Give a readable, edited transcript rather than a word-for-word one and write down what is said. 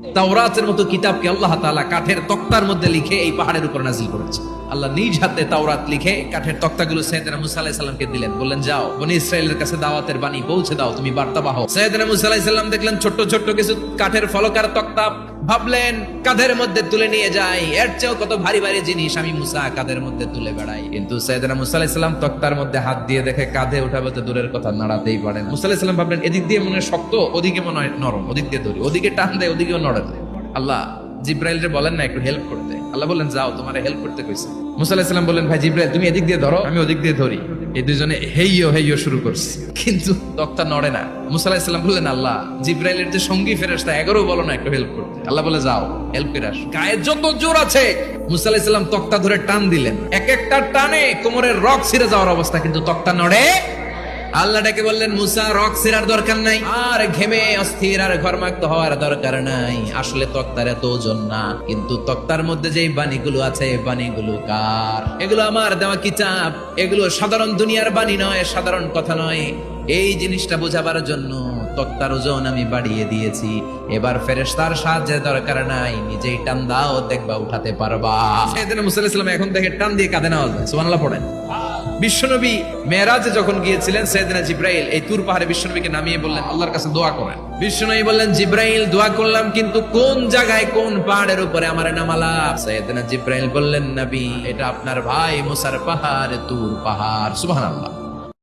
তাওরাতের মতো কিতাবকে আল্লাহ তাআলা কাঠের তক্তার মধ্যে লিখে এই পাহাড়ের উপর নাযিল করেছে। আল্লাহ নিজ হাতে তাওরাত লিখে কাঠের তক্তাগুলো সাইয়েদনা মুসা আলাইহিস সালামকে দিলেন, বললেন যাও বনি ইসরাইলের কাছে দাওয়াতের বাণী পৌঁছে দাও, তুমি বার্তাবাহ। সাইয়েদনা মুসা আলাইহিস সালাম দেখলেন ছোট্ট ছোট্ট কিছু কাঠের ফলকার তক্তা, ভাবলেন কাঁধের মধ্যে তুলে নিয়ে যাই, এর চেয়েও কত ভারী ভারী জিনিস আমি মুসা কাঁধের মধ্যে তুলে বেড়াই। কিন্তু সাইয়েদনা মুসা আলাইহিস সালাম তক্তার মধ্যে হাত দিয়ে দেখে কাঁধে উঠাবে তো দূরের কথা, নাড়াতেই পারে না। মুসা আলাইহিস সালাম ভাবলেন এদিক দিয়ে মনে হয় শক্ত, ওদিকে মনে হয় নরম, ওদিক দিয়ে ধরি, ওদিকে টান দেয়, ওদিকেও নড়ে দেয়। আল্লাহ জিব্রাইলকে বলেন না একটু হেল্প করতে, আল্লাহ বললেন যাও তোমারে হেল্প করতে কইছে। মুসা আলাইহিস সালাম বললেন ভাই জিব্রাইল তুমি এদিক দিয়ে ধরো, আমি ওদিক দিয়ে ধরি। এই দুজনে হেইয়ো হেইয়ো শুরু করছে, কিন্তু তক্তা নড়ে না। মুসা আলাইহিস সালাম বললেন আল্লাহ জিব্রাইলের যে সঙ্গী ফেরেশতা এগারো বলো না একটু হেল্প করতে। আল্লাহ বলে যাও হেল্প করে আসো। গায়ে যত জোর আছে মুসা আলাইহিস সালাম তক্তা ধরে টান দিলেন, এক একটা টানে কোমরের রক ছিঁড়ে যাওয়ার অবস্থা, কিন্তু তক্তা নড়ে। আল্লাহ ডেকে বললেন মুসা রক ছিঁড়ার দরকার নাই, আর ঘেমে অস্থির আর ঘর্মাক্ত হওয়ার দরকার নাই। আসলে তক্তার এত ওজন না, কিন্তু তক্তার মধ্যে যে বাণীগুলো আছে বাণীগুলো কার? এগুলো আমার দেওয়া কিতাব, এগুলো সাধারণ দুনিয়ার বাণী নয়, সাধারণ কথা নয়। এই জিনিসটা বোঝাবার জন্য তক্তার ওজন আমি বাড়িয়ে দিয়েছি। এবার ফেরেশতার সাহায্যের দরকার নাই, নিজেই টান দাও দেখবা উঠাতে পারবা। সাইয়েদনা মুসা আলাইহিস সালাম এখন দেখে টান দিয়ে কাঁধে নেওয়া যায়। সুবহানাল্লাহ পড়েন। বিশ্বনবী মেরাজে যখন গিয়েছিলেন সাইয়েদনা জিব্রাইল এই তুর পাহাড়ে বিশ্বনবীকে নামিয়ে বললেন আল্লাহর কাছে দোয়া করেন। বিশ্বনবী বললেন জিব্রাইল দোয়া করলাম, কিন্তু কোন জায়গায় কোন পাহাড়ের উপরে আমারে নামালা? সাইয়েদনা জিব্রাইল বললেন নবী এটা আপনার ভাই মুসার পাহাড়, তুর পাহাড়। সুবহানাল্লাহ।